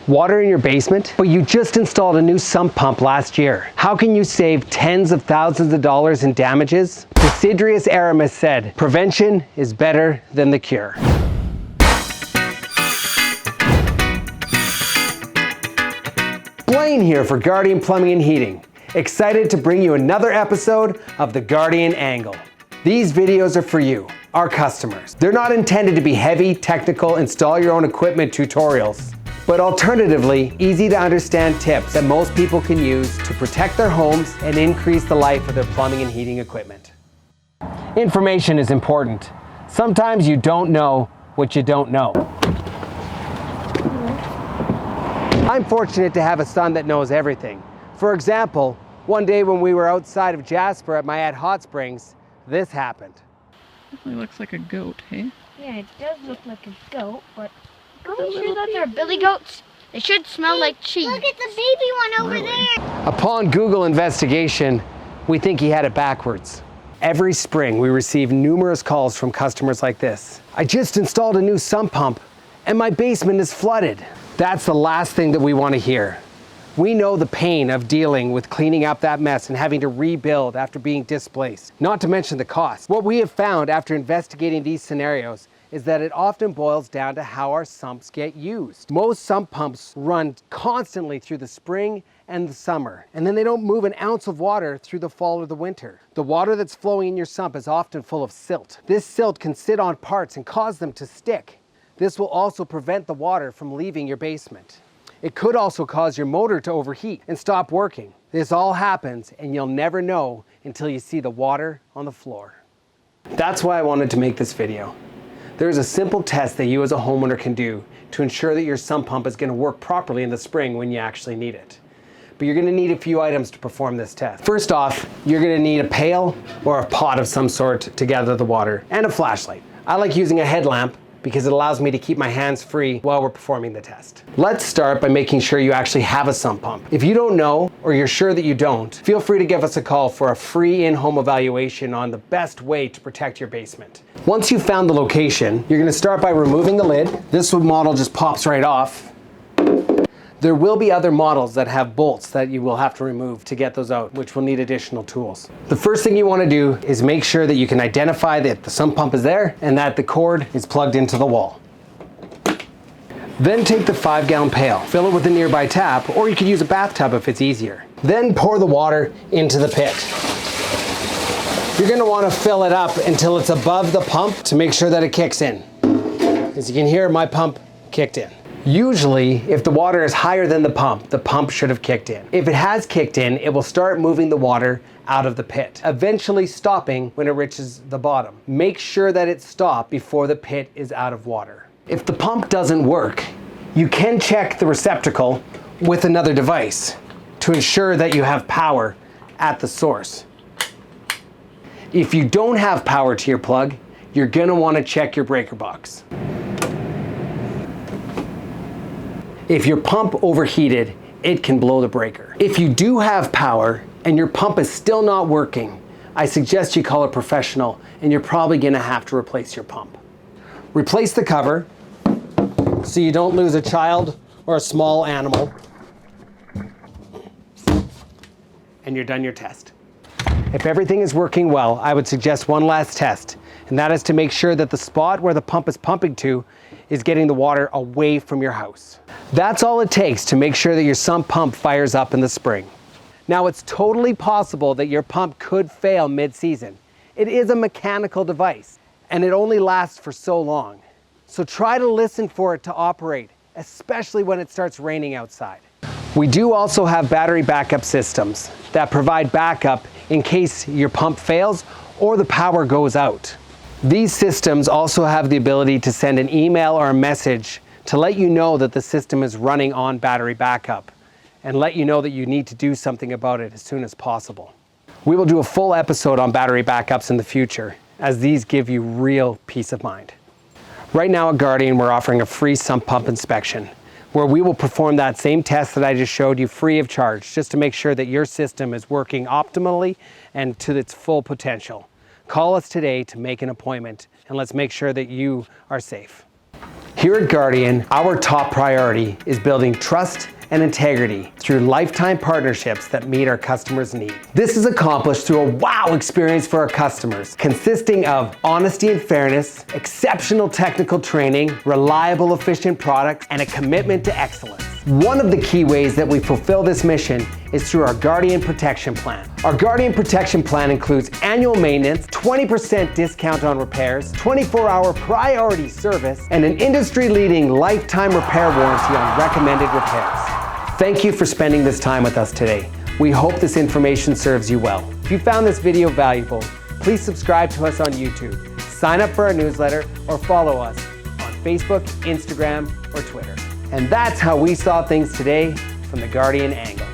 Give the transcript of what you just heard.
Water in your basement, but you just installed a new sump pump last year. How can you save tens of thousands of dollars in damages? Desiderius Aramis said, "Prevention is better than the cure." Blaine here for Guardian Plumbing and Heating. Excited to bring you another episode of the Guardian Angle. These videos are for you, our customers. They're not intended to be heavy, technical, install your own equipment tutorials, but alternatively, easy to understand tips that most people can use to protect their homes and increase the life of their plumbing and heating equipment. Information is important. Sometimes you don't know what you don't know. I'm fortunate to have a son that knows everything. For example, one day when we were outside of Jasper at my Ad Hot Springs, this happened. Definitely looks like a goat, hey? Yeah, it does look like a goat, but are you sure that they're billy goats? They should smell like cheese. Look at the baby one over there. Upon Google investigation, we think he had it backwards. Every spring, we receive numerous calls from customers like this. "I just installed a new sump pump and my basement is flooded." That's the last thing that we want to hear. We know the pain of dealing with cleaning up that mess and having to rebuild after being displaced, not to mention the cost. What we have found after investigating these scenarios is that it often boils down to how our sumps get used. Most sump pumps run constantly through the spring and the summer, and then they don't move an ounce of water through the fall or the winter. The water that's flowing in your sump is often full of silt. This silt can sit on parts and cause them to stick. This will also prevent the water from leaving your basement. It could also cause your motor to overheat and stop working. This all happens and you'll never know until you see the water on the floor. That's why I wanted to make this video. There's a simple test that you as a homeowner can do to ensure that your sump pump is going to work properly in the spring when you actually need it. But you're going to need a few items to perform this test. First off, you're going to need a pail or a pot of some sort to gather the water and a flashlight. I like using a headlamp because it allows me to keep my hands free while we're performing the test. Let's start by making sure you actually have a sump pump. If you don't know, or you're sure that you don't, feel free to give us a call for a free in-home evaluation on the best way to protect your basement. Once you've found the location, you're gonna start by removing the lid. This model just pops right off. There will be other models that have bolts that you will have to remove to get those out, which will need additional tools. The first thing you want to do is make sure that you can identify that the sump pump is there and that the cord is plugged into the wall. Then take the 5-gallon pail, fill it with a nearby tap, or you could use a bathtub if it's easier. Then pour the water into the pit. You're going to want to fill it up until it's above the pump to make sure that it kicks in. As you can hear, my pump kicked in. Usually, if the water is higher than the pump should have kicked in. If it has kicked in, it will start moving the water out of the pit, eventually stopping when it reaches the bottom. Make sure that it stops before the pit is out of water. If the pump doesn't work, you can check the receptacle with another device to ensure that you have power at the source. If you don't have power to your plug, you're going to want to check your breaker box. If your pump overheated, it can blow the breaker. If you do have power and your pump is still not working, I suggest you call a professional and you're probably gonna have to replace your pump. Replace the cover so you don't lose a child or a small animal. And you're done your test. If everything is working well, I would suggest one last test, and that is to make sure that the spot where the pump is pumping to is getting the water away from your house. That's all it takes to make sure that your sump pump fires up in the spring. Now, it's totally possible that your pump could fail mid-season. It is a mechanical device, and it only lasts for so long. So try to listen for it to operate, especially when it starts raining outside. We do also have battery backup systems that provide backup in case your pump fails or the power goes out. These systems also have the ability to send an email or a message to let you know that the system is running on battery backup and let you know that you need to do something about it as soon as possible. We will do a full episode on battery backups in the future, as these give you real peace of mind. Right now at Guardian, we're offering a free sump pump inspection, where we will perform that same test that I just showed you free of charge, just to make sure that your system is working optimally and to its full potential. Call us today to make an appointment, and let's make sure that you are safe. Here at Guardian, our top priority is building trust and integrity through lifetime partnerships that meet our customers' needs. This is accomplished through a wow experience for our customers, consisting of honesty and fairness, exceptional technical training, reliable, efficient products, and a commitment to excellence. One of the key ways that we fulfill this mission is through our Guardian Protection Plan. Our Guardian Protection Plan includes annual maintenance, 20% discount on repairs, 24-hour priority service, and an industry-leading lifetime repair warranty on recommended repairs. Thank you for spending this time with us today. We hope this information serves you well. If you found this video valuable, please subscribe to us on YouTube, sign up for our newsletter, or follow us on Facebook, Instagram, or Twitter. And that's how we saw things today from the Guardian angle.